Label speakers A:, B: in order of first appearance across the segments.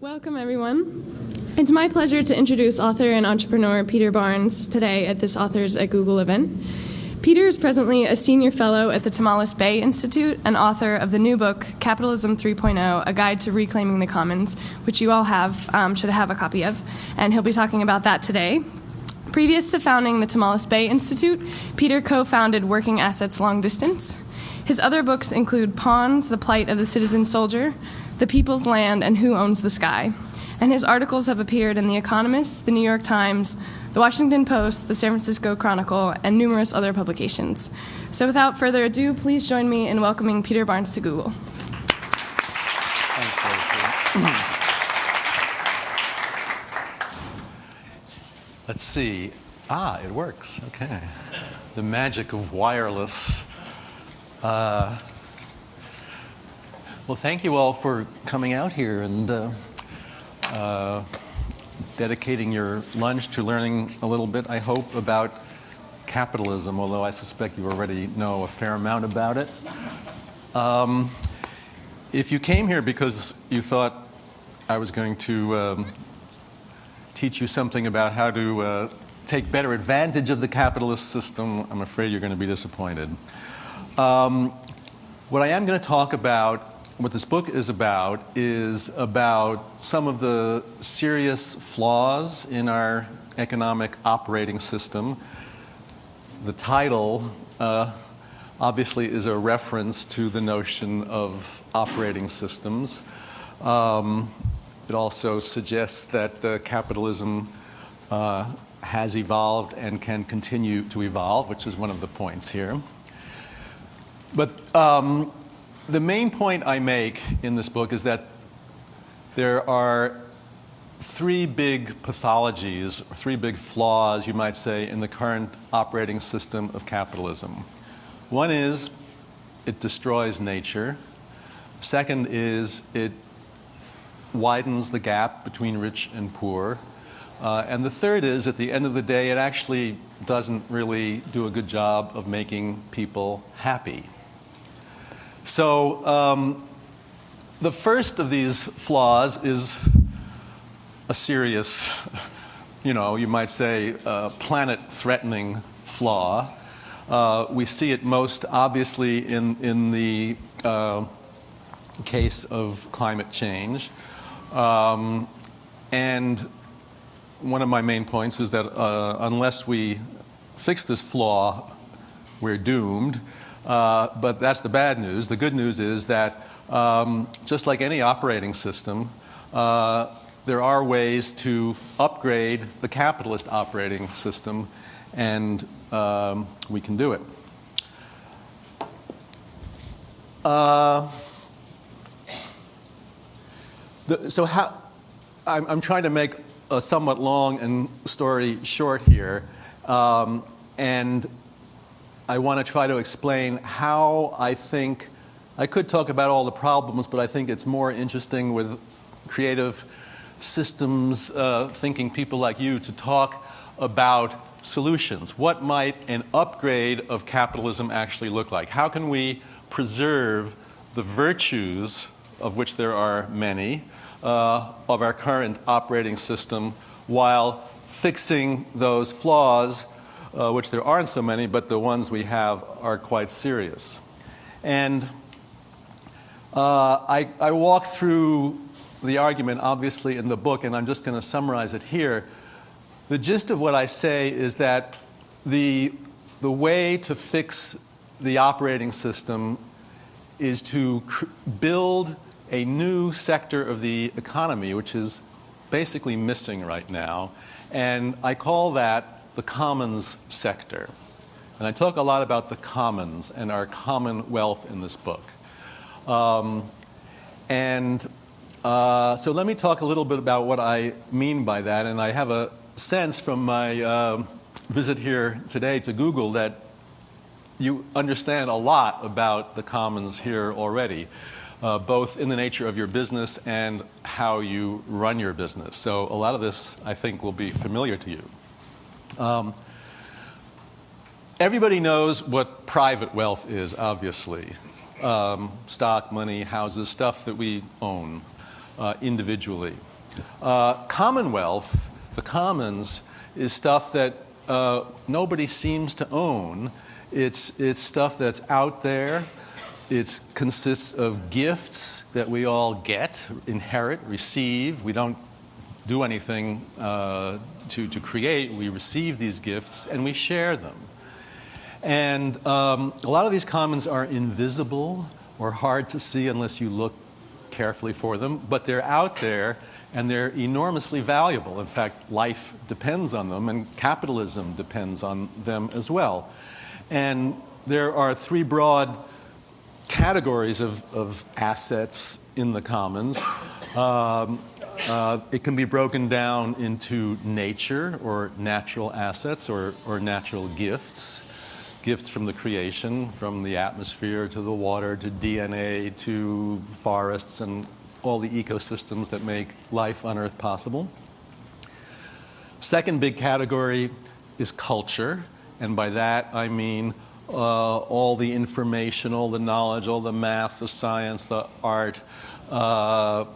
A: Welcome, everyone. It's my pleasure to introduce author and entrepreneur Peter Barnes today at this Authors at Google event. Peter is presently a senior fellow at the Tamales Bay Institute and author of the new book, Capitalism 3.0, A Guide to Reclaiming the Commons, which you all should have a copy of, and he'll be talking about that today. Previous to founding the Tamales Bay Institute, Peter co-founded Working Assets Long Distance. His other books include Pawns, The Plight of the Citizen Soldier, The People's Land, and Who Owns the Sky. And his articles have appeared in The Economist, The New York Times, The Washington Post, The San Francisco Chronicle, and numerous other publications. So without further ado, please join me in welcoming Peter Barnes to Google.
B: Thanks, Lacey. Let's see. It works. Okay. The magic of wireless. Well, thank you all for coming out here and dedicating your lunch to learning a little bit, I hope, about capitalism, although I suspect you already know a fair amount about it. If you came here because you thought I was going to teach you something about how to take better advantage of the capitalist system, I'm afraid you're going to be disappointed. What I am going to talk about, what this book is about some of the serious flaws in our economic operating system. The title obviously is a reference to the notion of operating systems. It also suggests that capitalism has evolved and can continue to evolve, which is one of the points here. But the main point I make in this book is that there are three big pathologies, or three big flaws, you might say, in the current operating system of capitalism. One is it destroys nature. Second is it widens the gap between rich and poor. And the third is, at the end of the day, it actually doesn't really do a good job of making people happy. So the first of these flaws is a serious, you might say, planet-threatening flaw. We see it most obviously in the case of climate change. And one of my main points is that unless we fix this flaw, we're doomed. But that's the bad news. The good news is that just like any operating system, there are ways to upgrade the capitalist operating system, and we can do it. I'm trying to make a somewhat long and story short here, and I want to try to explain how I think, I could talk about all the problems, but I think it's more interesting with creative systems thinking people like you to talk about solutions. What might an upgrade of capitalism actually look like? How can we preserve the virtues, of which there are many, of our current operating system while fixing those flaws, which there aren't so many, but the ones we have are quite serious. And I walk through the argument, obviously, in the book, and I'm just going to summarize it here. The gist of what I say is that the way to fix the operating system is to build a new sector of the economy, which is basically missing right now. And I call that the commons sector. And I talk a lot about the commons and our commonwealth in this book. So let me talk a little bit about what I mean by that. And I have a sense from my visit here today to Google that you understand a lot about the commons here already, both in the nature of your business and how you run your business. So a lot of this, I think, will be familiar to you. Everybody knows what private wealth is, obviously. Stock, money, houses, stuff that we own. individually. Commonwealth, the commons, is stuff that nobody seems to own. It's stuff that's out there. It consists of gifts that we all get, inherit, receive. We don't do anything to create. We receive these gifts and we share them. And a lot of these commons are invisible or hard to see unless you look carefully for them, but they're out there and they're enormously valuable. In fact, life depends on them and capitalism depends on them as well. And there are three broad categories of assets in the commons. It can be broken down into nature or natural assets or natural gifts. Gifts from the creation, from the atmosphere to the water to DNA to forests and all the ecosystems that make life on Earth possible. Second big category is culture, and by that I mean all the information, all the knowledge, all the math, the science, the art, all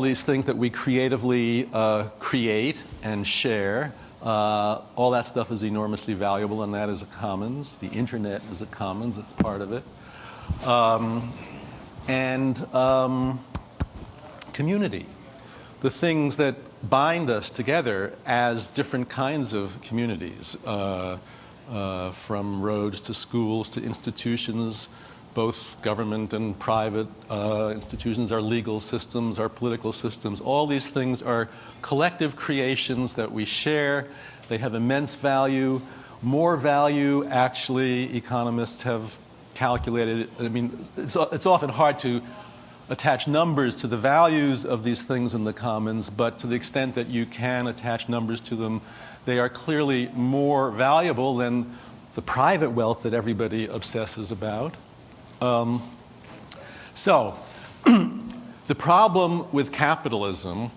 B: these things that we creatively create and share. All that stuff is enormously valuable, and that is a commons. The internet is a commons. It's part of it. Community. The things that bind us together as different kinds of communities, from roads to schools to institutions, both government and private institutions, our legal systems, our political systems. All these things are collective creations that we share. They have immense value. More value, actually, economists have calculated. I mean, it's often hard to attach numbers to the values of these things in the commons, but to the extent that you can attach numbers to them, they are clearly more valuable than the private wealth that everybody obsesses about. So, the problem with capitalism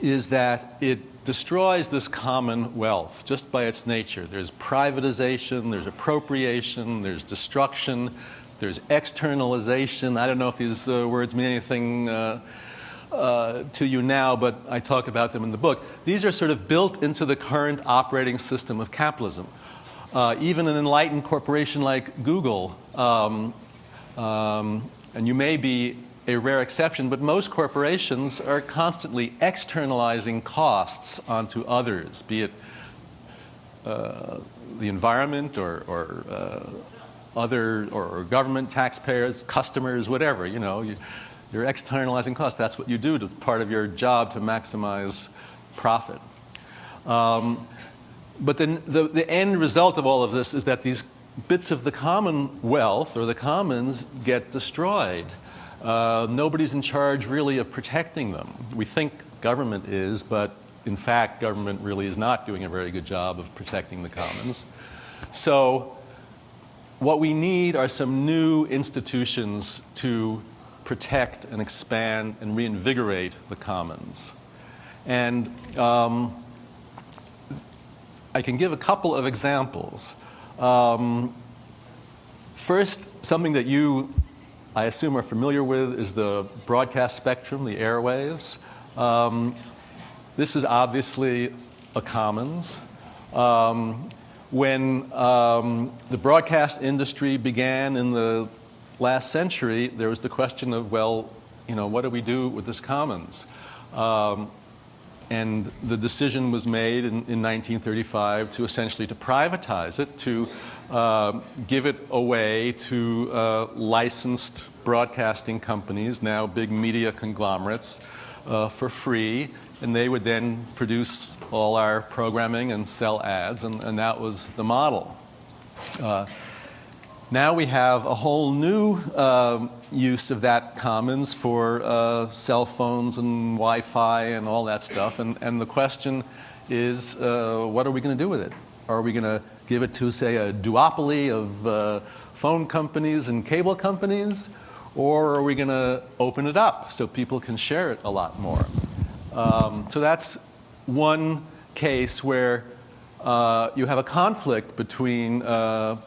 B: is that it destroys this common wealth just by its nature. There's privatization, there's appropriation, there's destruction, there's externalization. I don't know if these words mean anything to you now, but I talk about them in the book. These are sort of built into the current operating system of capitalism. Even an enlightened corporation like Google, and you may be a rare exception, but most corporations are constantly externalizing costs onto others, be it the environment or other or government, taxpayers, customers, whatever. You know, you're externalizing costs. That's what you do. It's part of your job to maximize profit. But then the end result of all of this is that these bits of the commonwealth or the commons get destroyed. Nobody's in charge really of protecting them. We think government is, but in fact government really is not doing a very good job of protecting the commons. So what we need are some new institutions to protect and expand and reinvigorate the commons. And I can give a couple of examples. First, something that you, I assume, are familiar with is the broadcast spectrum, the airwaves. This is obviously a commons. When the broadcast industry began in the last century, there was the question of, well, you know, what do we do with this commons? And the decision was made in 1935 to essentially to privatize it, to give it away to licensed broadcasting companies, now big media conglomerates, for free. And they would then produce all our programming and sell ads, and that was the model. Now we have a whole new use of that commons for cell phones and Wi-Fi and all that stuff. And the question is, what are we going to do with it? Are we going to give it to, say, a duopoly of phone companies and cable companies? Or are we going to open it up so people can share it a lot more? So that's one case where you have a conflict between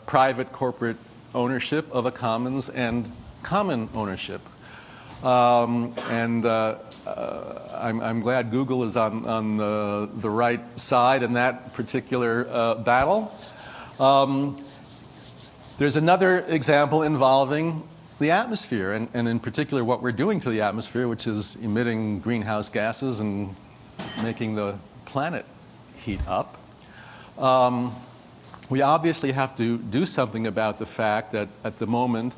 B: private corporate ownership of a commons and common ownership. I'm glad Google is on the right side in that particular battle. There's another example involving the atmosphere, and in particular what we're doing to the atmosphere, which is emitting greenhouse gases and making the planet heat up. We obviously have to do something about the fact that at the moment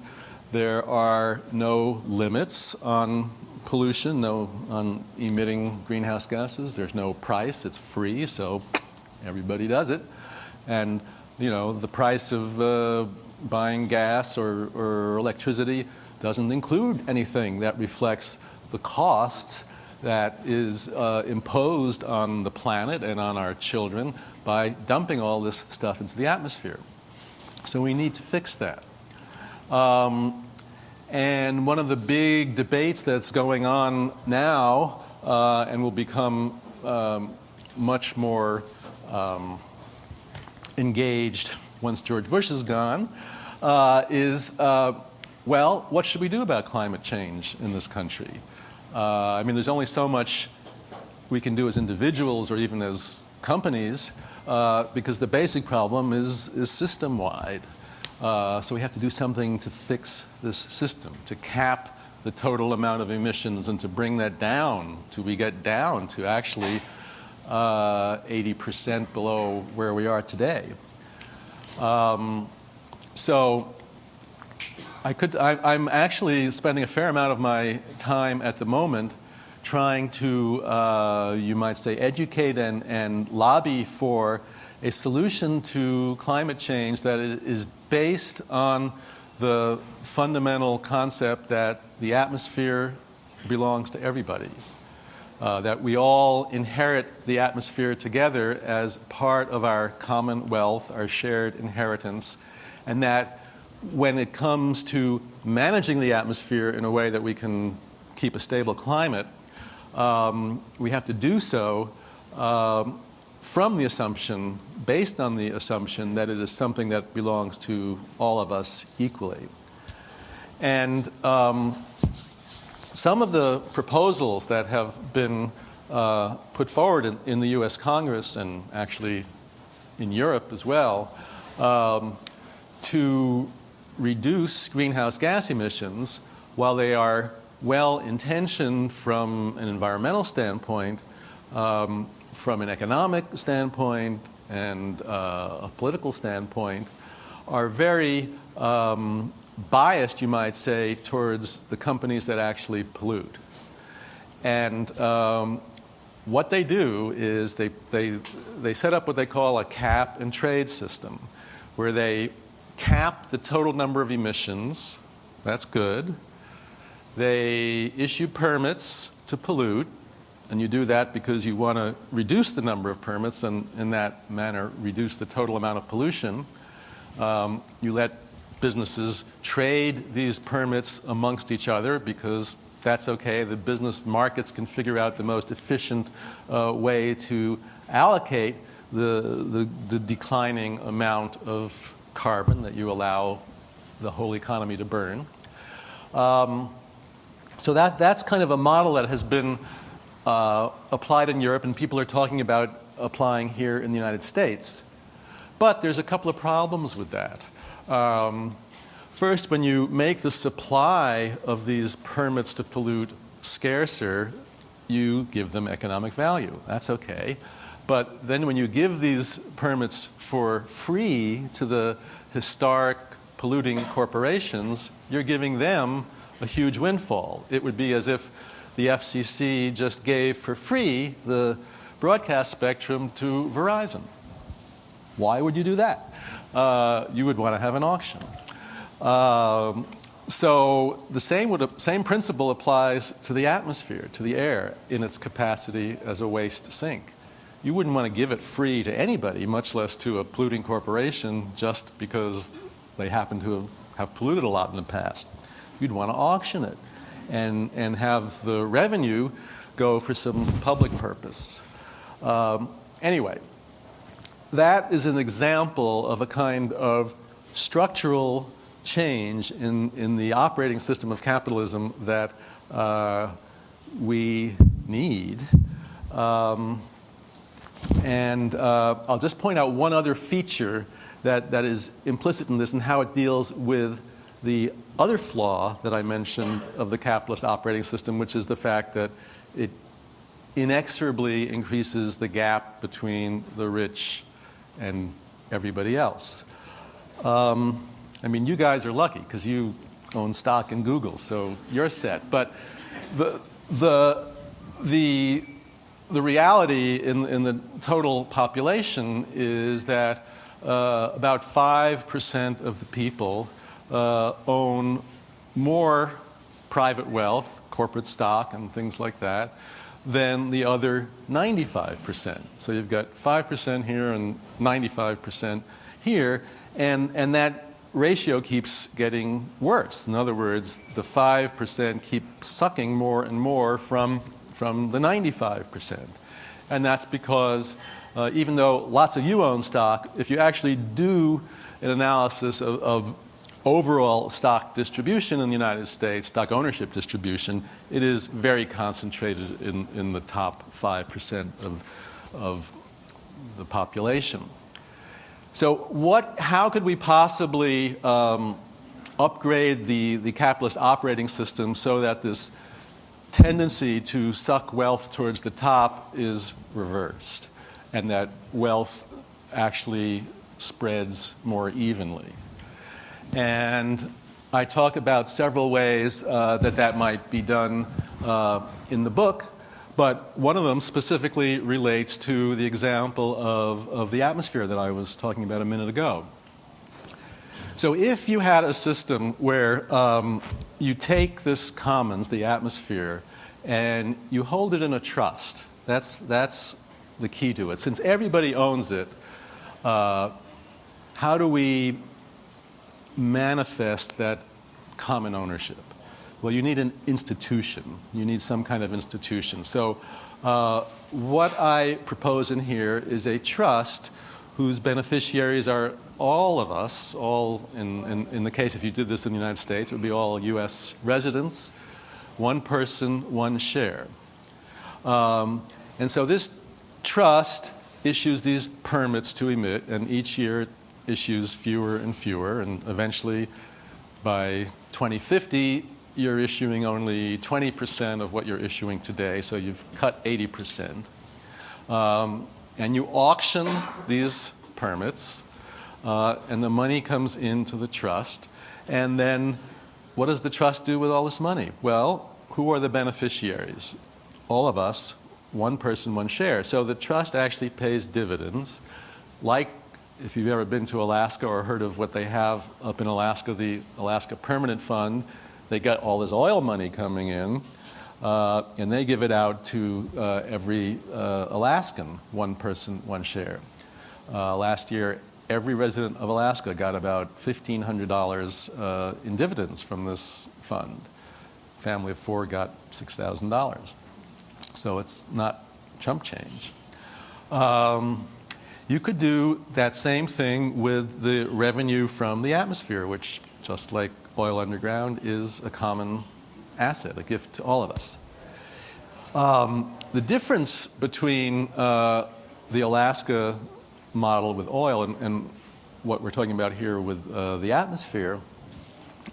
B: there are no limits on pollution, on emitting greenhouse gases. There's no price. It's free, so everybody does it. And, the price of buying gas or electricity doesn't include anything that reflects the cost that is imposed on the planet and on our children by dumping all this stuff into the atmosphere. So we need to fix that. And one of the big debates that's going on now and will become much more engaged once George Bush is gone is, well, what should we do about climate change in this country? There's only so much we can do as individuals or even as companies because the basic problem is system-wide. So we have to do something to fix this system, to cap the total amount of emissions and to bring that down till we get down to actually 80% below where we are today. So I'm actually spending a fair amount of my time at the moment trying to, you might say, educate and lobby for a solution to climate change that is based on the fundamental concept that the atmosphere belongs to everybody, that we all inherit the atmosphere together as part of our common wealth, our shared inheritance, and that when it comes to managing the atmosphere in a way that we can keep a stable climate, we have to do so from the assumption, based on the assumption that it is something that belongs to all of us equally. And some of the proposals that have been put forward in the US Congress and actually in Europe as well to reduce greenhouse gas emissions, while they are well-intentioned from an environmental standpoint, from an economic standpoint and a political standpoint, are very biased, you might say, towards the companies that actually pollute. And what they do is they set up what they call a cap and trade system, where they cap the total number of emissions. That's good. They issue permits to pollute, and you do that because you want to reduce the number of permits and in that manner reduce the total amount of pollution. You let businesses trade these permits amongst each other because that's okay. The business markets can figure out the most efficient way to allocate the declining amount of carbon that you allow the whole economy to burn. So that's kind of a model that has been applied in Europe, and people are talking about applying here in the United States. But there's a couple of problems with that. First, when you make the supply of these permits to pollute scarcer, you give them economic value. That's okay. But then when you give these permits for free to the historic polluting corporations, you're giving them a huge windfall. It would be as if the FCC just gave for free the broadcast spectrum to Verizon. Why would you do that? You would want to have an auction. So the same principle applies to the atmosphere, to the air, in its capacity as a waste sink. You wouldn't want to give it free to anybody, much less to a polluting corporation, just because they happen to have polluted a lot in the past. You'd want to auction it and have the revenue go for some public purpose. Anyway, that is an example of a kind of structural change in the operating system of capitalism that we need. And I'll just point out one other feature that is implicit in this and how it deals with the other flaw that I mentioned of the capitalist operating system, which is the fact that it inexorably increases the gap between the rich and everybody else. I mean, you guys are lucky because you own stock in Google, so you're set. But the reality in the total population is that about 5% of the people own more private wealth, corporate stock and things like that, than the other 95%. So you've got 5% here and 95% here, and that ratio keeps getting worse. In other words, the 5% keep sucking more and more from the 95%. And that's because even though lots of you own stock, if you actually do an analysis of overall stock distribution in the United States, stock ownership distribution, it is very concentrated in the top 5% of the population. So how could we possibly upgrade the capitalist operating system so that this tendency to suck wealth towards the top is reversed and that wealth actually spreads more evenly? And I talk about several ways that might be done in the book, but one of them specifically relates to the example of the atmosphere that I was talking about a minute ago. So if you had a system where you take this commons, the atmosphere, and you hold it in a trust, that's the key to it. Since everybody owns it, how do we manifest that common ownership? Well, you need an institution. You need some kind of institution. So what I propose in here is a trust whose beneficiaries are all of us, all in the case if you did this in the United States, it would be all U.S. residents, one person, one share. And so this trust issues these permits to emit, and each year it issues fewer and fewer, and eventually by 2050 you're issuing only 20% of what you're issuing today, so you've cut 80%. And you auction these permits, and the money comes into the trust. And then what does the trust do with all this money? Well, who are the beneficiaries? All of us, one person, one share. So the trust actually pays dividends. Like if you've ever been to Alaska or heard of what they have up in Alaska, the Alaska Permanent Fund, they got all this oil money coming in. And they give it out to every Alaskan, one person, one share. Last year, every resident of Alaska got about $1,500 in dividends from this fund. A family of 4 got $6,000. So it's not chump change. You could do that same thing with the revenue from the atmosphere, which, just like oil underground, is a common asset, a gift to all of us. The difference between the Alaska model with oil and what we're talking about here with the atmosphere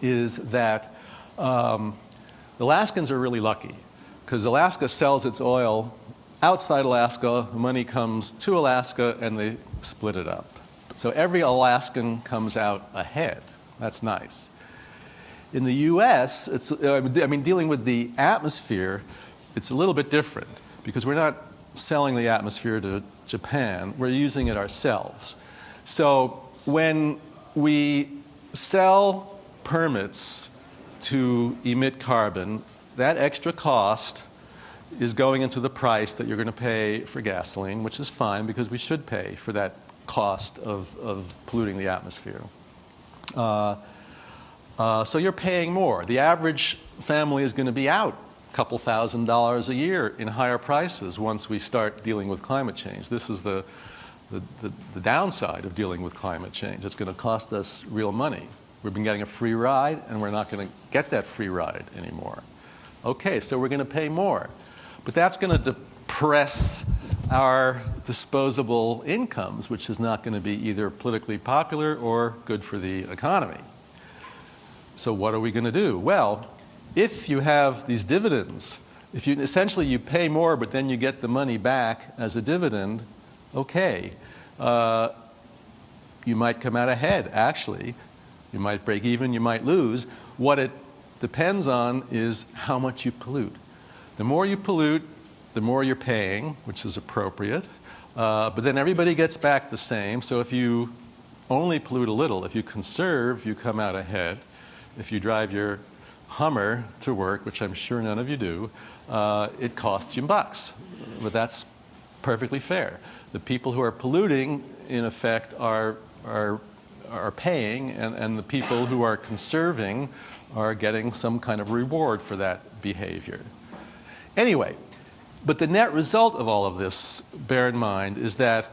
B: is that the Alaskans are really lucky because Alaska sells its oil outside Alaska, the money comes to Alaska, and they split it up. So every Alaskan comes out ahead. That's nice. In the U.S., dealing with the atmosphere, it's a little bit different because we're not selling the atmosphere to Japan. We're using it ourselves. So when we sell permits to emit carbon, that extra cost is going into the price that you're going to pay for gasoline, which is fine because we should pay for that cost of polluting the atmosphere. So you're paying more. The average family is going to be out a couple $1,000s a year in higher prices once we start dealing with climate change. This is the downside of dealing with climate change. It's going to cost us real money. We've been getting a free ride, and we're not going to get that free ride anymore. Okay, so we're going to pay more. But that's going to depress our disposable incomes, which is not going to be either politically popular or good for the economy. So what are we going to do? Well, if you have these dividends, if you essentially you pay more but then you get the money back as a dividend, okay, you might come out ahead, actually. You might break even, you might lose. What it depends on is how much you pollute. The more you pollute, the more you're paying, which is appropriate. But then everybody gets back the same. So if you only pollute a little, if you conserve, you come out ahead. If you drive your Hummer to work, which I'm sure none of you do, it costs you bucks. But that's perfectly fair. The people who are polluting, in effect, are paying, and the people who are conserving are getting some kind of reward for that behavior. Anyway, but the net result of all of this, bear in mind, is that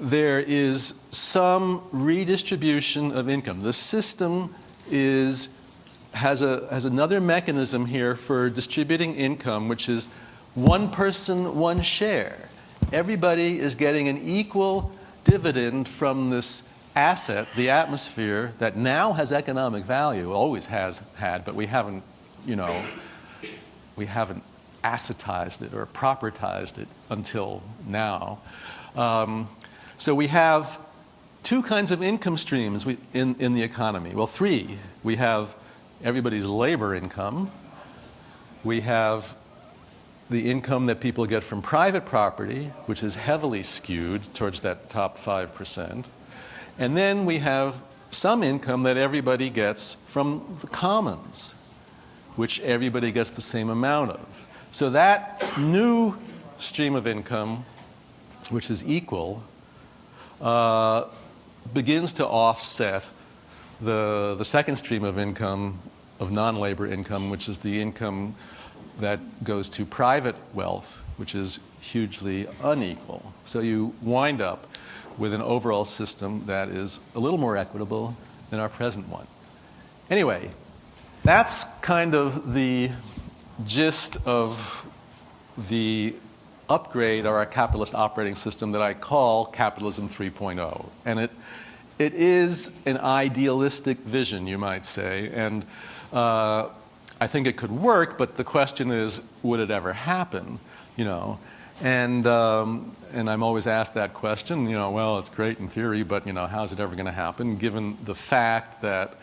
B: there is some redistribution of income. The system has another mechanism here for distributing income, which is one person, one share. Everybody is getting an equal dividend from this asset, the atmosphere, that now has economic value, always has had, but we haven't, we haven't assetized it or propertized it until now. So we have two kinds of income streams in the economy. Well, three. We have everybody's labor income. We have the income that people get from private property, which is heavily skewed towards that top 5%. And then we have some income that everybody gets from the commons, which everybody gets the same amount of. So that new stream of income, which is equal, begins to offset the second stream of income, of non-labor income, which is the income that goes to private wealth, which is hugely unequal. So you wind up with an overall system that is a little more equitable than our present one. Anyway, that's kind of the gist of the upgrade of our capitalist operating system that I call Capitalism 3.0. And it is an idealistic vision, you might say, and I think it could work, but the question is, would it ever happen? And I'm always asked that question. Well, it's great in theory, but how's it ever going to happen? Given the fact that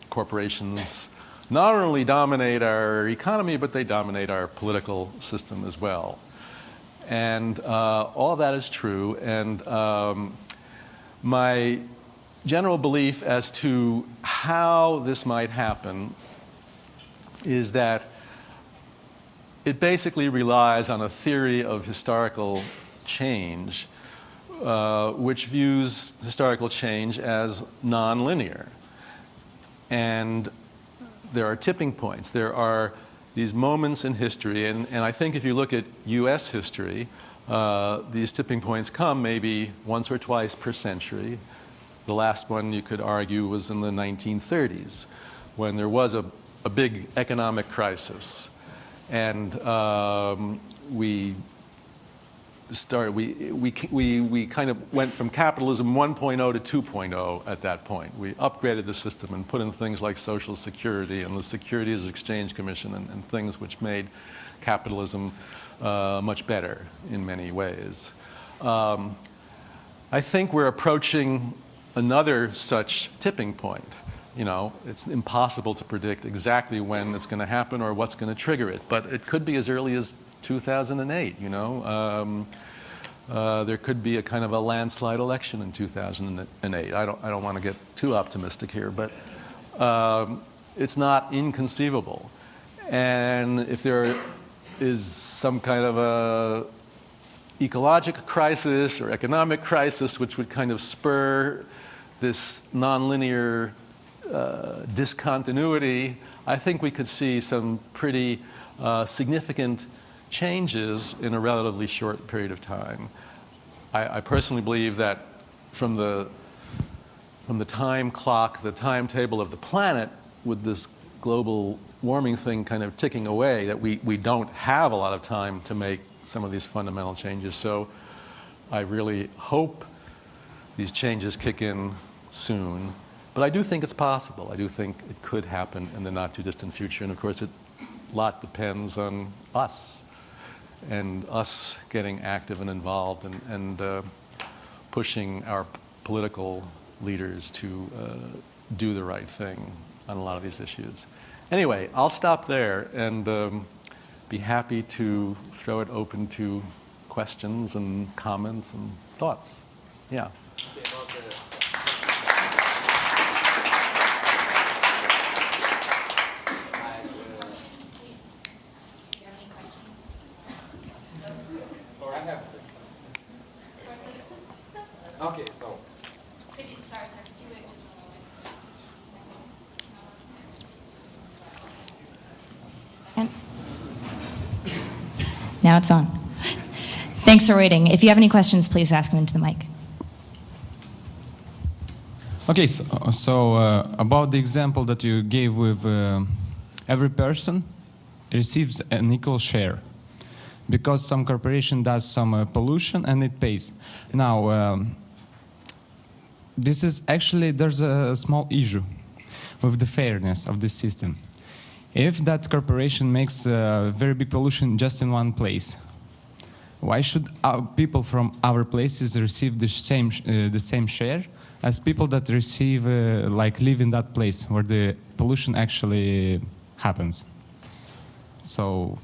B: corporations not only dominate our economy, but they dominate our political system as well. And all of that is true. And my general belief as to how this might happen is that it basically relies on a theory of historical change, which views historical change as nonlinear. And there are tipping points. There are these moments in history, and I think if you look at U.S. history, these tipping points come maybe once or twice per century. The last one, you could argue, was in the 1930s, when there was a big economic crisis. And we kind of went from capitalism 1.0 to 2.0 at that point. We upgraded the system and put in things like Social Security and the Securities Exchange Commission and things which made capitalism much better in many ways. I think we're approaching another such tipping point. It's impossible to predict exactly when it's going to happen or what's going to trigger it, but it could be as early as 2008, there could be a kind of a landslide election in 2008. I don't want to get too optimistic here, but it's not inconceivable. And if there is some kind of a ecological crisis or economic crisis which would kind of spur this nonlinear discontinuity, I think we could see some pretty significant changes in a relatively short period of time. I personally believe that from the time clock, the timetable of the planet, with this global warming thing kind of ticking away, that we don't have a lot of time to make some of these fundamental changes. So I really hope these changes kick in soon. But I do think it's possible. I do think it could happen in the not too distant future. And of course, a lot depends on us and us getting active and involved and pushing our political leaders to do the right thing on a lot of these issues. Anyway, I'll stop there and be happy to throw it open to questions and comments and thoughts. Yeah.
C: Okay, so.
D: Could you, sorry, sir, could you wait just one moment? And now it's on. Thanks for waiting. If you have any questions, please ask them into the mic.
C: Okay, so about the example that you gave with every person receives an equal share because some corporation does some pollution and it pays. Now, this is actually, there's a small issue with the fairness of this system. If that corporation makes very big pollution just in one place, why should people from our places receive the same share as people that receive, live in that place where the pollution actually happens? So,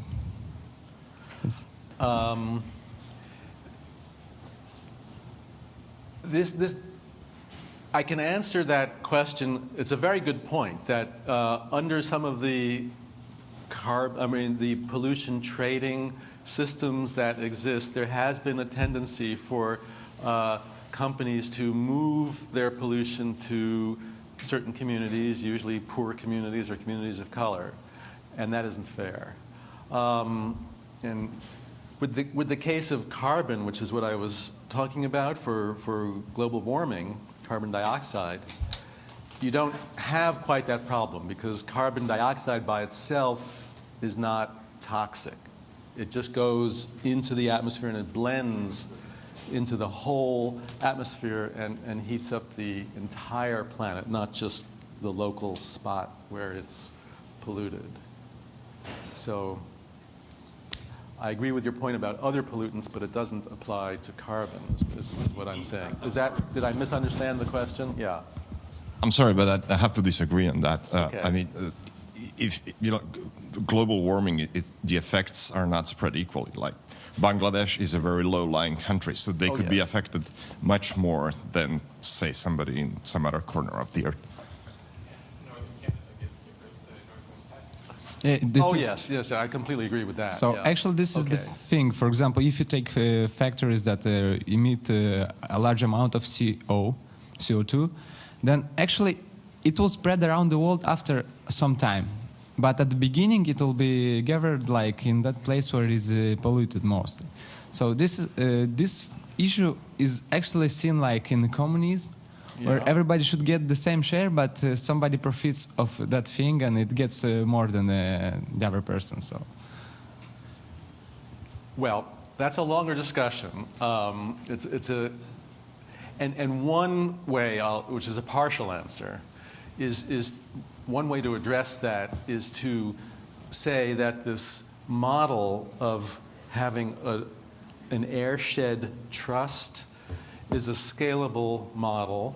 B: I can answer that question. It's a very good point that under some of the pollution trading systems that exist, there has been a tendency for companies to move their pollution to certain communities, usually poor communities or communities of color, and that isn't fair. And with the case of carbon, which is what I was talking about for global warming, carbon dioxide, you don't have quite that problem because carbon dioxide by itself is not toxic. It just goes into the atmosphere and it blends into the whole atmosphere and heats up the entire planet, not just the local spot where it's polluted. So I agree with your point about other pollutants, but it doesn't apply to carbon, is what I'm saying. Did I misunderstand the question? Yeah.
E: I'm sorry, but I have to disagree on that.
B: Okay.
E: I mean, if global warming, the effects are not spread equally. Like Bangladesh is a very low-lying country, so they could be affected much more than, say, somebody in some other corner of the earth.
B: Yes, I completely agree with that.
C: So actually this is the thing. For example, if you take factories that emit a large amount of CO2, then actually it will spread around the world after some time. But at the beginning it will be gathered like in that place where it is polluted mostly. So this issue is actually seen like in communism, where everybody should get the same share, but somebody profits of that thing and it gets more than the other person. So,
B: well, that's a longer discussion. And one way, which is a partial answer, is one way to address that is to say that this model of having an airshed trust is a scalable model.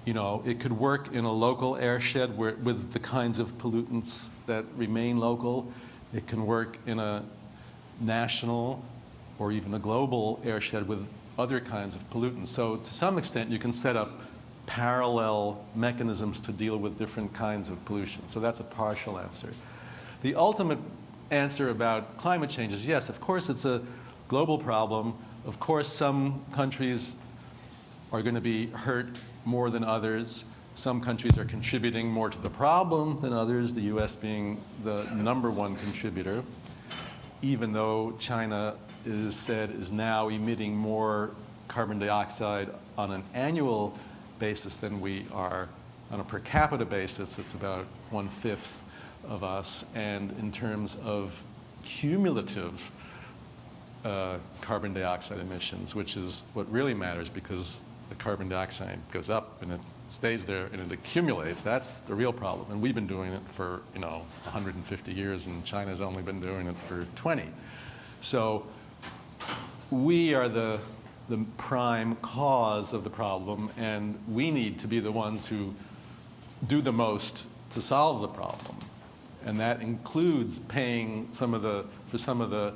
B: You know, it could work in a local airshed with the kinds of pollutants that remain local. It can work in a national or even a global airshed with other kinds of pollutants. So to some extent, you can set up parallel mechanisms to deal with different kinds of pollution. So that's a partial answer. The ultimate answer about climate change is yes, of course it's a global problem. Of course some countries are going to be hurt more than others. Some countries are contributing more to the problem than others, the US being the #1 contributor, even though China is now emitting more carbon dioxide on an annual basis than we are on a per capita basis. It's about 1/5 of us, and in terms of cumulative carbon dioxide emissions, which is what really matters, because the carbon dioxide goes up and it stays there and it accumulates. That's the real problem. And we've been doing it for 150 years, and China's only been doing it for 20. So we are the prime cause of the problem, and we need to be the ones who do the most to solve the problem. And that includes paying for some of the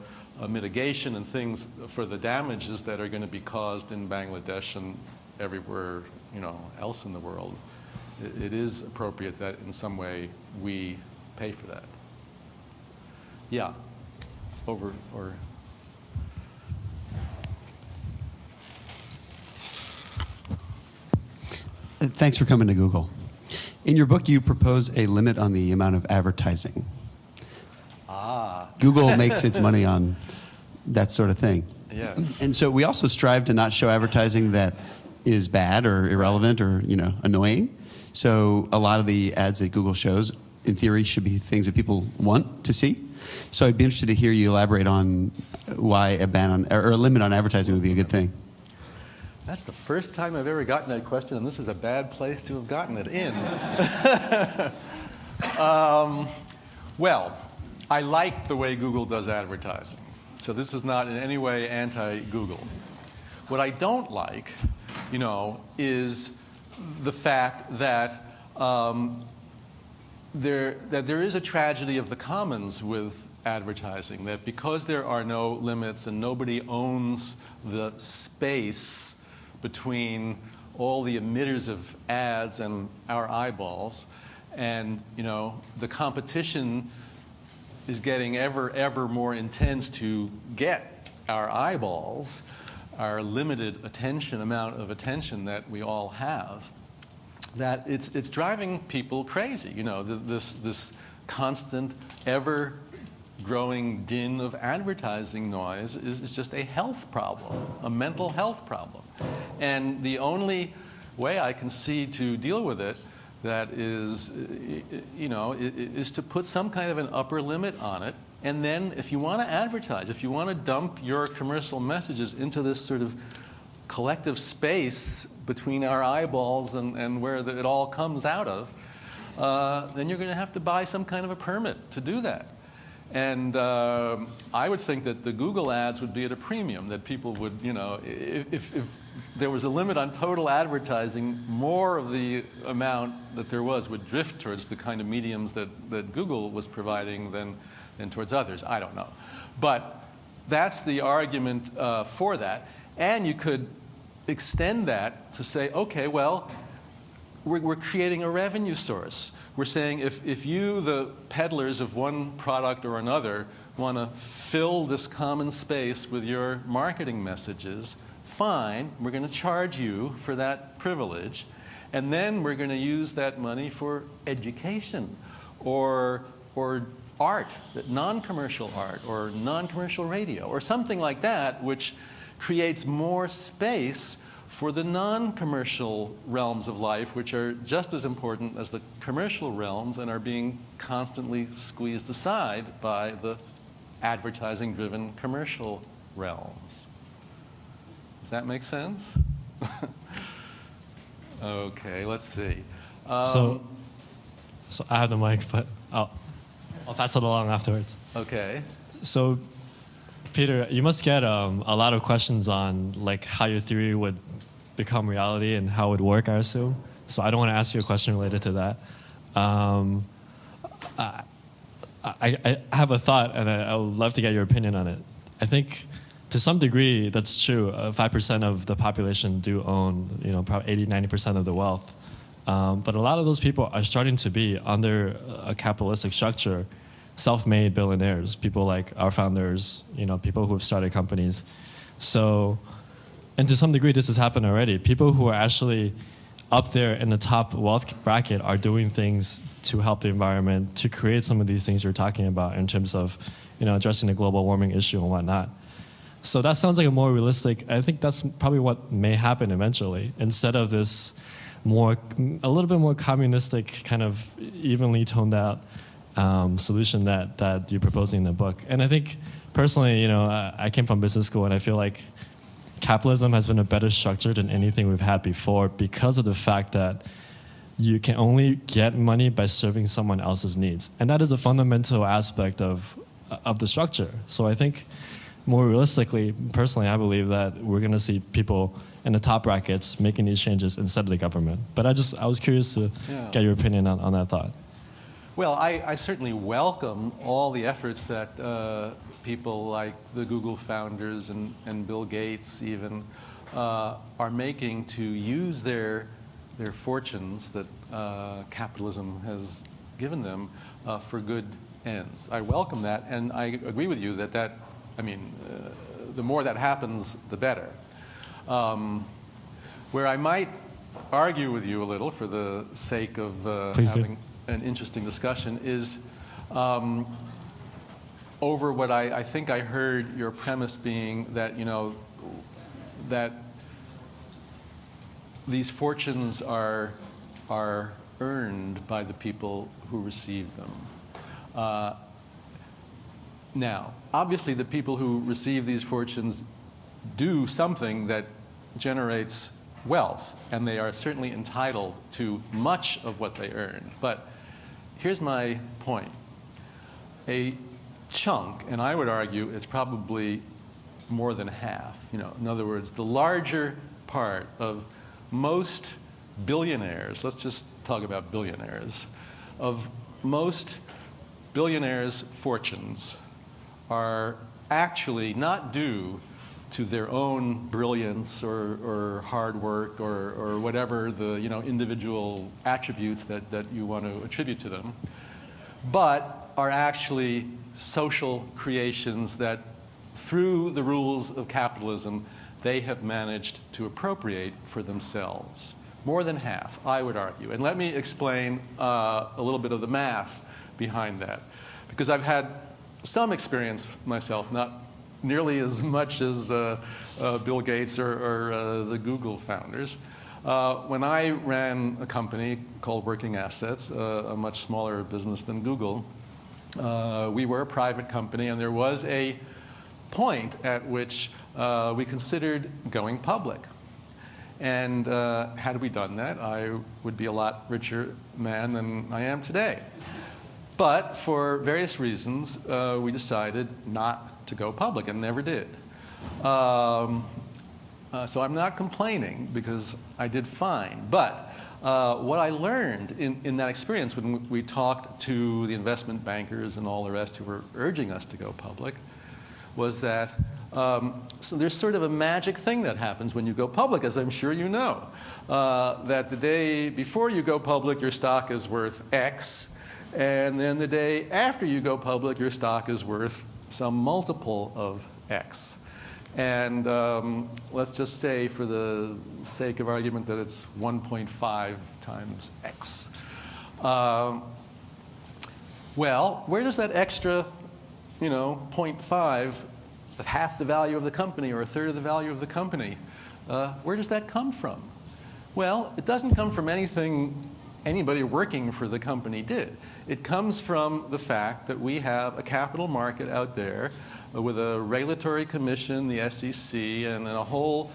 B: mitigation and things for the damages that are going to be caused in Bangladesh and everywhere else in the world. It is appropriate that in some way we pay for that. Yeah, over or.
F: Thanks for coming to Google. In your book, you propose a limit on the amount of advertising. Google makes its money on that sort of thing.
B: Yes.
F: And so we also strive to not show advertising that is bad or irrelevant or annoying. So a lot of the ads that Google shows, in theory, should be things that people want to see. So I'd be interested to hear you elaborate on why a ban on or a limit on advertising would be a good thing.
B: That's the first time I've ever gotten that question, and this is a bad place to have gotten it in. Well, I like the way Google does advertising. So this is not in any way anti-Google. What I don't like, is the fact that there is a tragedy of the commons with advertising, that because there are no limits and nobody owns the space between all the emitters of ads and our eyeballs, and the competition is getting ever more intense to get our eyeballs, our limited amount of attention that we all have, that it's driving people crazy. This constant, ever-growing din of advertising noise is just a health problem, a mental health problem. And the only way I can see to deal with it that is, is to put some kind of an upper limit on it. And then if you want to advertise, if you want to dump your commercial messages into this sort of collective space between our eyeballs and where it all comes out of, then you're going to have to buy some kind of a permit to do that. And I would think that the Google ads would be at a premium, that people would, if there was a limit on total advertising, more of the amount that there was would drift towards the kind of mediums that Google was providing than towards others. I don't know. But that's the argument for that. And you could extend that to say, okay, well, we're creating a revenue source. We're saying if you, the peddlers of one product or another, want to fill this common space with your marketing messages, fine, we're going to charge you for that privilege, and then we're going to use that money for education or art, non-commercial art, or non-commercial radio, or something like that, which creates more space for the non-commercial realms of life, which are just as important as the commercial realms and are being constantly squeezed aside by the advertising-driven commercial realms. Does that make sense? Okay, let's see.
G: So I have the mic, but I'll pass it along afterwards.
B: Okay.
G: So, Peter, you must get a lot of questions on how your theory would become reality and how it would work, I assume. So I don't want to ask you a question related to that. I have a thought, and I would love to get your opinion on it. I think to some degree that's true. 5% of the population do own, probably 80-90% of the wealth. But a lot of those people are starting to be under a capitalistic structure, self-made billionaires, people like our founders, people who have started companies. So, and to some degree this has happened already. People who are actually up there in the top wealth bracket are doing things to help the environment, to create some of these things you're talking about in terms of, addressing the global warming issue and whatnot. So that sounds like a more realistic, I think that's probably what may happen eventually, instead of this a little bit more communistic, kind of evenly toned out solution that you're proposing in the book. And I think personally, I came from business school, and I feel like capitalism has been a better structure than anything we've had before because of the fact that you can only get money by serving someone else's needs. And that is a fundamental aspect of the structure. So I think more realistically, personally, I believe that we're going to see people in the top brackets making these changes instead of the government. But I was curious to get your opinion on that thought.
B: Well, I certainly welcome all the efforts that people like the Google founders and Bill Gates even are making to use their fortunes that capitalism has given them for good ends. I welcome that, and I agree with you that the more that happens, the better. Where I might argue with you a little for the sake of having an interesting discussion is over what I think I heard your premise being that, that these fortunes are earned by the people who receive them. Now, obviously the people who receive these fortunes do something that generates wealth, and they are certainly entitled to much of what they earn. But here's my point. A chunk, and I would argue it's probably more than half, in other words, the larger part of most billionaires, let's just talk about billionaires, of most billionaires' fortunes are actually not due to their own brilliance or hard work or whatever the individual attributes that you want to attribute to them, but are actually social creations that through the rules of capitalism they have managed to appropriate for themselves. More than half, I would argue. And let me explain a little bit of the math behind that, because I've had some experience myself, not nearly as much as Bill Gates or the Google founders. When I ran a company called Working Assets, a much smaller business than Google, we were a private company, and there was a point at which we considered going public. And had we done that, I would be a lot richer man than I am today. But for various reasons, we decided not to go public and never did. So I'm not complaining because I did fine. But what I learned in that experience when we talked to the investment bankers and all the rest who were urging us to go public was that so there's sort of a magic thing that happens when you go public, as I'm sure you know, that the day before you go public, your stock is worth X, and then the day after you go public, your stock is worth some multiple of X. And let's just say, for the sake of argument, that it's 1.5 times X. Well, where does that extra, 0.5, half the value of the company or a third of the value of the company, where does that come from? Well, it doesn't come from anything anybody working for the company did. It comes from the fact that we have a capital market out there with a regulatory commission, the SEC, and a whole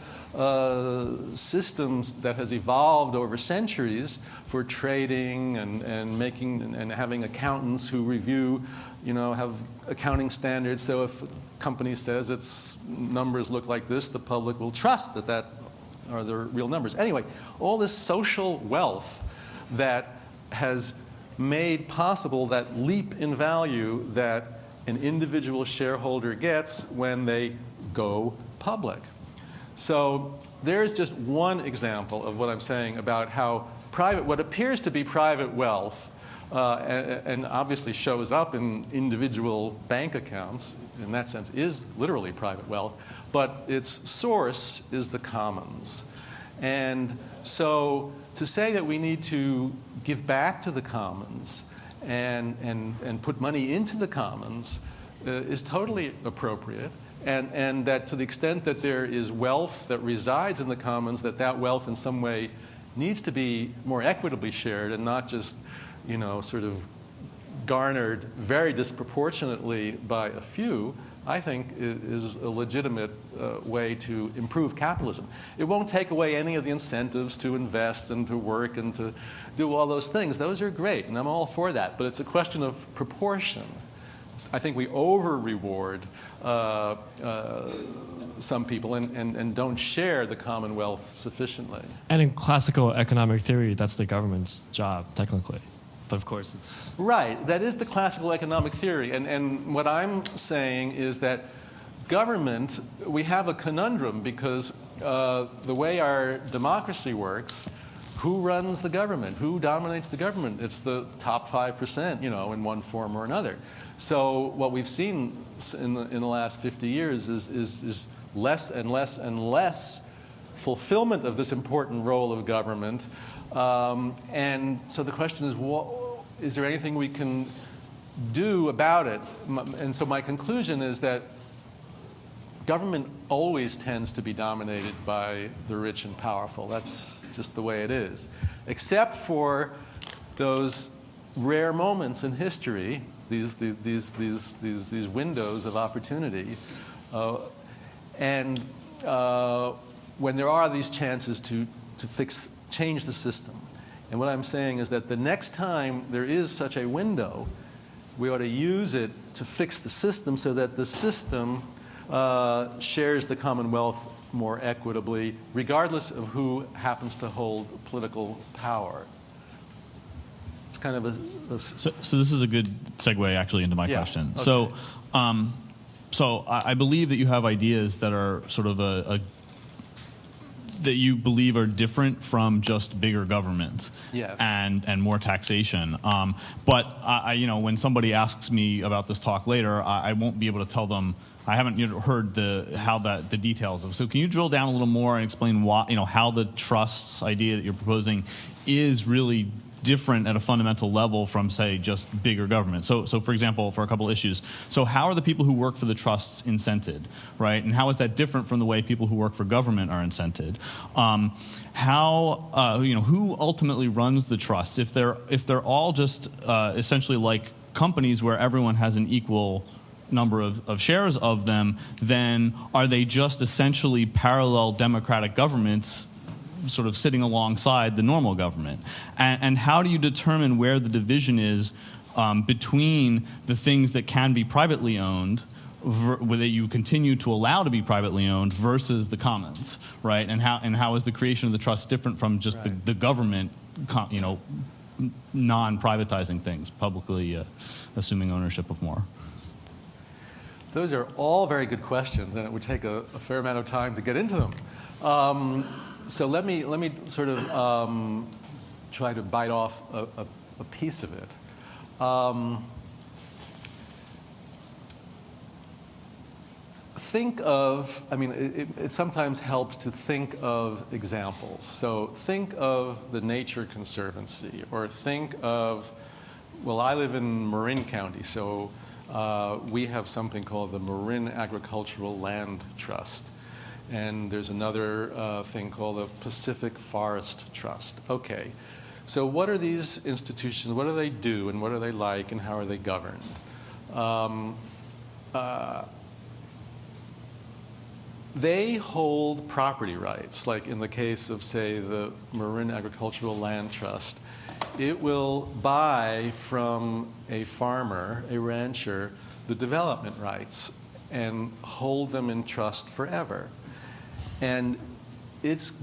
B: system that has evolved over centuries for trading and making and having accountants who review, have accounting standards. So if a company says its numbers look like this, the public will trust that are the real numbers. Anyway, all this social wealth that has made possible that leap in value that an individual shareholder gets when they go public. So there's just one example of what I'm saying about how what appears to be private wealth and obviously shows up in individual bank accounts, in that sense, is literally private wealth, but its source is the commons. And so to say that we need to give back to the commons and put money into the commons is totally appropriate, and that to the extent that there is wealth that resides in the commons, that wealth in some way needs to be more equitably shared and not just, sort of garnered very disproportionately by a few, I think is a legitimate way to improve capitalism. It won't take away any of the incentives to invest and to work and to do all those things. Those are great, and I'm all for that. But it's a question of proportion. I think we over-reward some people and don't share the commonwealth sufficiently.
G: And in classical economic theory, that's the government's job, technically. But of course, it's...
B: Right. That is the classical economic theory. And what I'm saying is that government, we have a conundrum because the way our democracy works, who runs the government? Who dominates the government? It's the top 5%, in one form or another. So what we've seen in the last 50 years is less and less and less fulfillment of this important role of government. And so the question is, is there anything we can do about it? And so my conclusion is that government always tends to be dominated by the rich and powerful. That's just the way it is. Except for those rare moments in history, these windows of opportunity, and when there are these chances to change the system. And what I'm saying is that the next time there is such a window, we ought to use it to fix the system so that the system shares the commonwealth more equitably, regardless of who happens to hold political power. It's kind of a
H: so this is a good segue actually into my question.
B: Okay.
H: So I believe that you have ideas that are sort of that you believe are different from just bigger government,
B: yes,
H: and more taxation. But when somebody asks me about this talk later, I won't be able to tell them. I haven't heard the details of. So can you drill down a little more and explain how the trusts idea that you're proposing is really different at a fundamental level from, say, just bigger government? So for example, for a couple issues, so how are the people who work for the trusts incented, right? And how is that different from the way people who work for government are incented? Who ultimately runs the trusts? If they're all just essentially like companies where everyone has an equal number of shares of them, then are they just essentially parallel democratic governments sort of sitting alongside the normal government? And how do you determine where the division is between the things that can be privately owned, that you continue to allow to be privately owned, versus the commons, right? And how is the creation of the trust different from just right, the government, non-privatizing things, publicly assuming ownership of more?
B: Those are all very good questions, and it would take a fair amount of time to get into them. So let me sort of try to bite off a piece of it. Think of, it sometimes helps to think of examples. So think of the Nature Conservancy, or think of, well, I live in Marin County, so we have something called the Marin Agricultural Land Trust. And there's another thing called the Pacific Forest Trust. Okay, so what are these institutions, what do they do, and what are they like, and how are they governed? They hold property rights, like in the case of, say, the Marin Agricultural Land Trust. It will buy from a farmer, a rancher, the development rights and hold them in trust forever. And its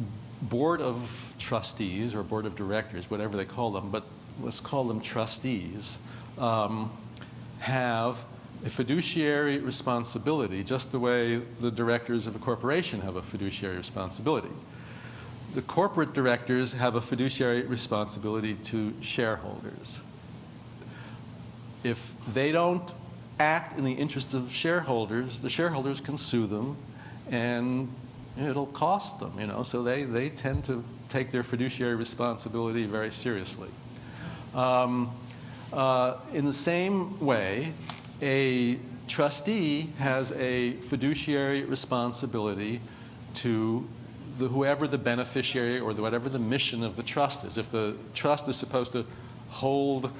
B: board of trustees, or board of directors, whatever they call them, but let's call them trustees, have a fiduciary responsibility, just the way the directors of a corporation have a fiduciary responsibility. The corporate directors have a fiduciary responsibility to shareholders. If they don't act in the interest of shareholders, the shareholders can sue them, and it'll cost them, so they tend to take their fiduciary responsibility very seriously. In the same way, a trustee has a fiduciary responsibility to whoever the beneficiary or whatever the mission of the trust is. If the trust is supposed to hold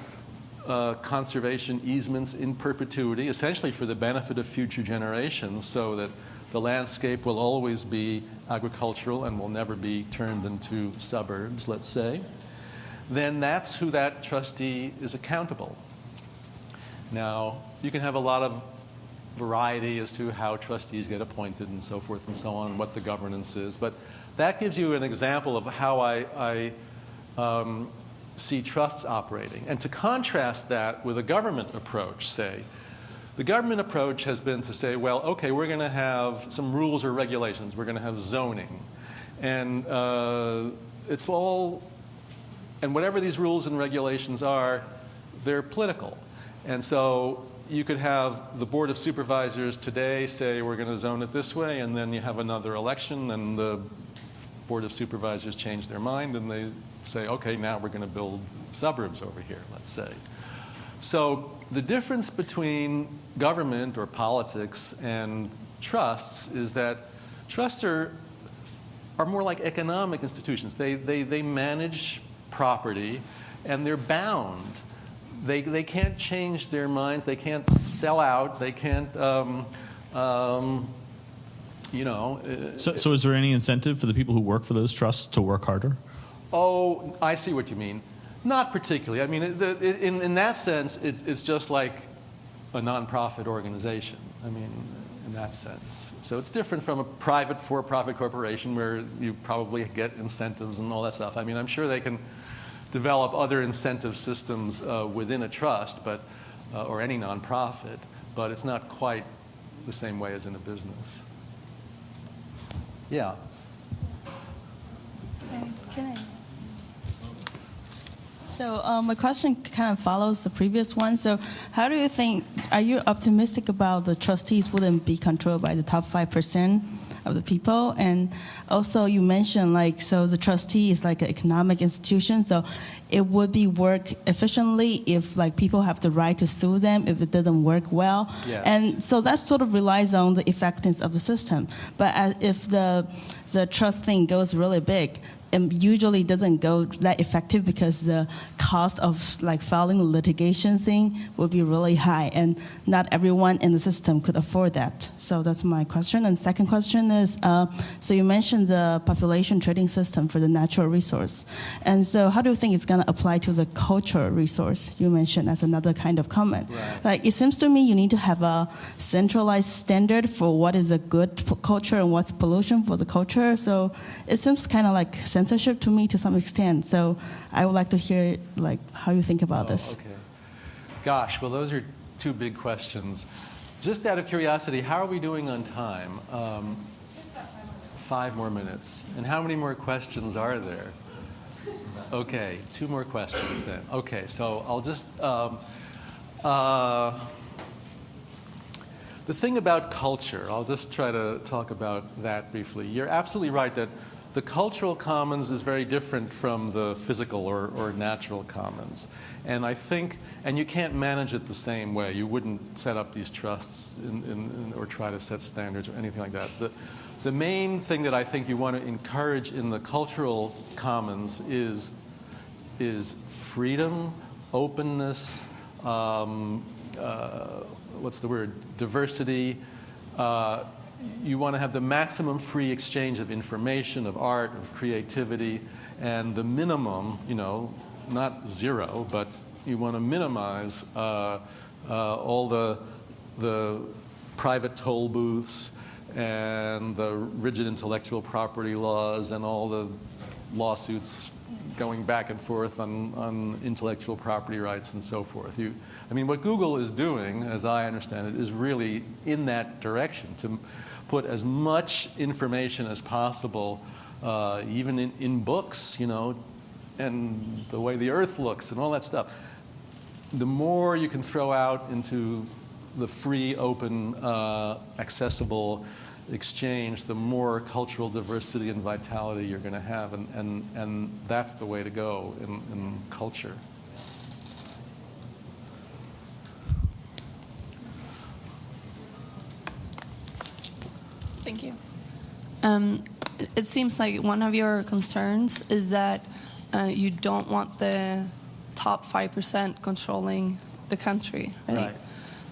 B: conservation easements in perpetuity, essentially for the benefit of future generations, so that the landscape will always be agricultural and will never be turned into suburbs, let's say, then that's who that trustee is accountable. Now, you can have a lot of variety as to how trustees get appointed and so forth and so on, what the governance is, but that gives you an example of how I see trusts operating. And to contrast that with a government approach, say, the government approach has been to say, well, okay, we're going to have some rules or regulations. We're going to have zoning. And it's all, and whatever these rules and regulations are, they're political. And so you could have the Board of Supervisors today say, we're going to zone it this way, and then you have another election, and the Board of Supervisors change their mind, and they say, okay, now we're going to build suburbs over here, let's say. So the difference between government or politics and trusts is that trusts are more like economic institutions. They manage property, and they're bound. They can't change their minds. They can't sell out. They can't, you know.
H: So is there any incentive for the people who work for those trusts to work harder?
B: Oh, I see what you mean. Not particularly. I mean, in that sense, it's just like a nonprofit organization. I mean, in that sense. So it's different from a private for-profit corporation where you probably get incentives and all that stuff. I mean, I'm sure they can develop other incentive systems within a trust, but or any nonprofit, but it's not quite the same way as in a business. Yeah.
I: Can I? So my question kind of follows the previous one. So how do you think, are you optimistic about the trustees wouldn't be controlled by the top 5% of the people? And also you mentioned like, so the trustee is like an economic institution, so it would be work efficiently if like people have the right to sue them if it didn't work well.
B: Yes.
I: And so that sort of relies on the effectiveness of the system. But if the trust thing goes really big, it usually doesn't go that effective because the cost of like filing the litigation thing would be really high, and not everyone in the system could afford that. So that's my question. And second question is, so you mentioned the population trading system for the natural resource, and so how do you think it's going to apply to the cultural resource you mentioned as another kind of comment?
B: Right.
I: Like it seems to me you need to have a centralized standard for what is a good culture and what's pollution for the culture. So it seems kind of like censorship to me to some extent. So I would like to hear like how you think about this.
B: Okay. Gosh, well, those are two big questions. Just out of curiosity, how are we doing on time? 5 more minutes. And how many more questions are there? Okay, 2 more questions then. Okay, so I'll just... the thing about culture, I'll just try to talk about that briefly. You're absolutely right that the cultural commons is very different from the physical or natural commons. And I think, and you can't manage it the same way. You wouldn't set up these trusts or try to set standards or anything like that. The main thing that I think you want to encourage in the cultural commons is freedom, openness, what's the word, diversity. You want to have the maximum free exchange of information, of art, of creativity, and the minimum, you know, not zero, but you want to minimize all the private toll booths and the rigid intellectual property laws and all the lawsuits going back and forth on intellectual property rights and so forth. I mean, what Google is doing, as I understand it, is really in that direction, to put as much information as possible, even in books, you know, and the way the earth looks and all that stuff. The more you can throw out into the free, open, accessible exchange, the more cultural diversity and vitality you're going to have, and that's the way to go in culture.
J: Thank you. It seems like one of your concerns is that you don't want the top 5% controlling the country, right?
B: Right.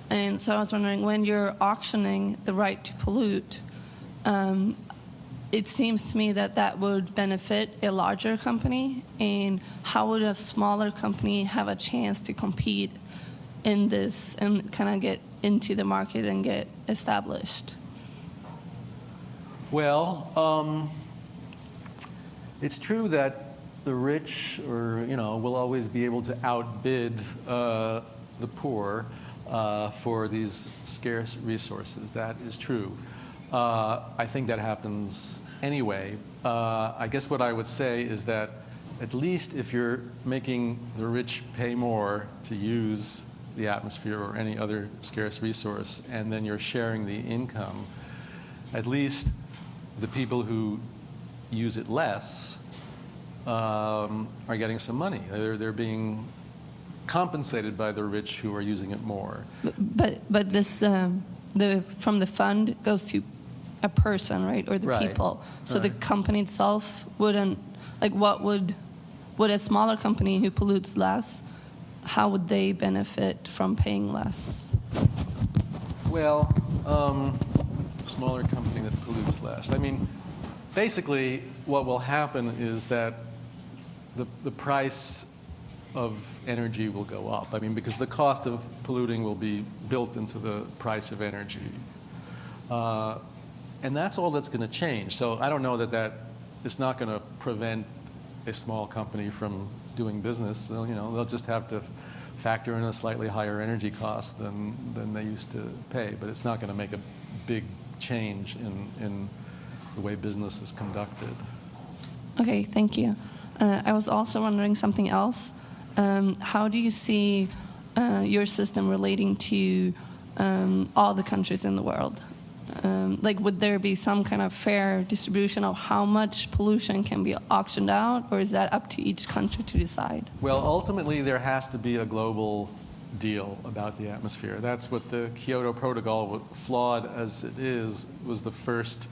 J: And so I was wondering, when you're auctioning the right to pollute, it seems to me that that would benefit a larger company. And how would a smaller company have a chance to compete in this and kind of get into the market and get established?
B: Well, it's true that the rich, will always be able to outbid the poor for these scarce resources. That is true. I think that happens anyway. I guess what I would say is that at least if you're making the rich pay more to use the atmosphere or any other scarce resource, and then you're sharing the income, at least the people who use it less are getting some money. They're being compensated by the rich who are using it more.
J: But this from the fund goes to a person, right, or the
B: Right.
J: people. So the
B: Right.
J: company itself wouldn't, like, what would a smaller company who pollutes less, how would they benefit from paying less?
B: Well, smaller company that pollutes less. I mean, basically, what will happen is that the price of energy will go up. I mean, because the cost of polluting will be built into the price of energy. And that's all that's going to change. So I don't know that is not going to prevent a small company from doing business. They'll just have to factor in a slightly higher energy cost than they used to pay. But it's not going to make a big change in the way business is conducted.
J: Okay, thank you. I was also wondering something else. How do you see your system relating to all the countries in the world? Would there be some kind of fair distribution of how much pollution can be auctioned out, or is that up to each country to decide?
B: Well, ultimately, there has to be a global deal about the atmosphere. That's what the Kyoto Protocol, flawed as it is, was the first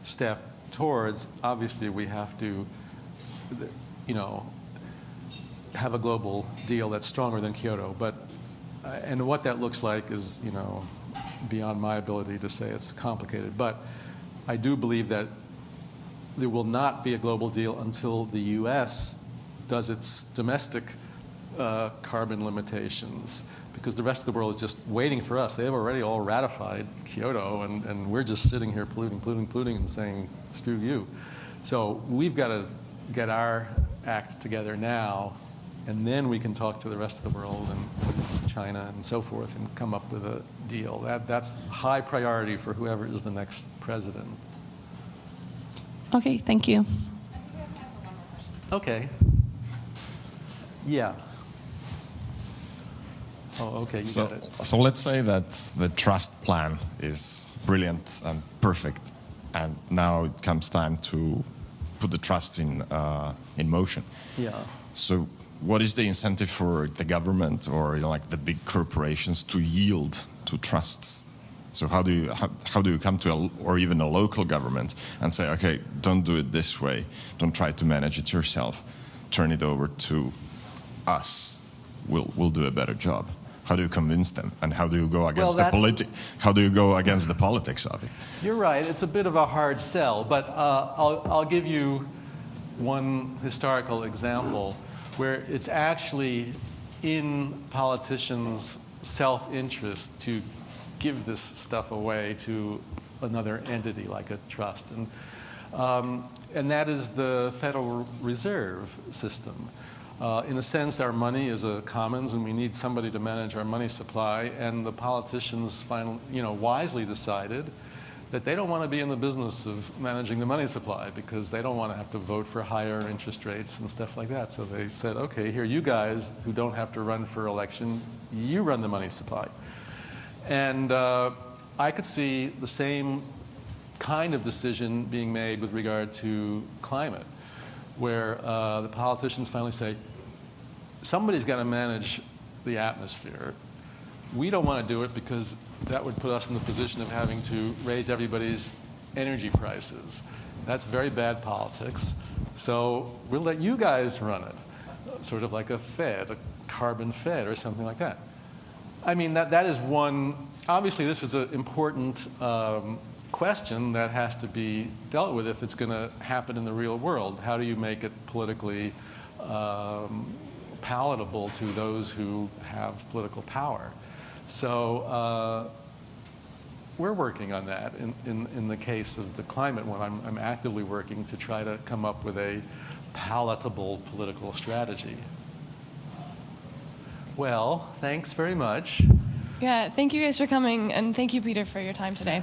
B: step towards. Obviously, we have to, have a global deal that's stronger than Kyoto. But and what that looks like is, beyond my ability to say. It's complicated. But I do believe that there will not be a global deal until the U.S. does its domestic carbon limitations, because the rest of the world is just waiting for us. They have already all ratified Kyoto, and we're just sitting here polluting, and saying, screw you. So we've got to get our act together now, and then we can talk to the rest of the world and China and so forth and come up with a deal. That's high priority for whoever is the next president.
J: Okay, thank you.
B: Okay. Yeah. Oh, okay, you got it.
E: So let's say that the trust plan is brilliant and perfect, and now it comes time to put the trust in motion.
B: Yeah.
E: So what is the incentive for the government or the big corporations to yield to trusts? So how do you come to or even a local government and say, okay, don't do it this way, don't try to manage it yourself, turn it over to us, we'll do a better job? How do you convince them, and how do you go against how do you go against the politics of it?
B: You're right. It's a bit of a hard sell, but I'll give you one historical example where it's actually in politicians' self-interest to give this stuff away to another entity like a trust, and that is the Federal Reserve System. In a sense, our money is a commons, and we need somebody to manage our money supply. And the politicians finally, wisely decided that they don't want to be in the business of managing the money supply, because they don't want to have to vote for higher interest rates and stuff like that. So they said, okay, here, you guys who don't have to run for election, you run the money supply. And I could see the same kind of decision being made with regard to climate, where the politicians finally say, somebody's got to manage the atmosphere. We don't want to do it because that would put us in the position of having to raise everybody's energy prices. That's very bad politics. So we'll let you guys run it. sort of like a Fed, a carbon Fed or something like that. I mean, that is one, obviously this is an important question that has to be dealt with if it's going to happen in the real world. How do you make it politically palatable to those who have political power? So we're working on that. In the case of the climate one, I'm actively working to try to come up with a palatable political strategy. Well, thanks very much.
A: Yeah, thank you guys for coming, and thank you, Peter, for your time today.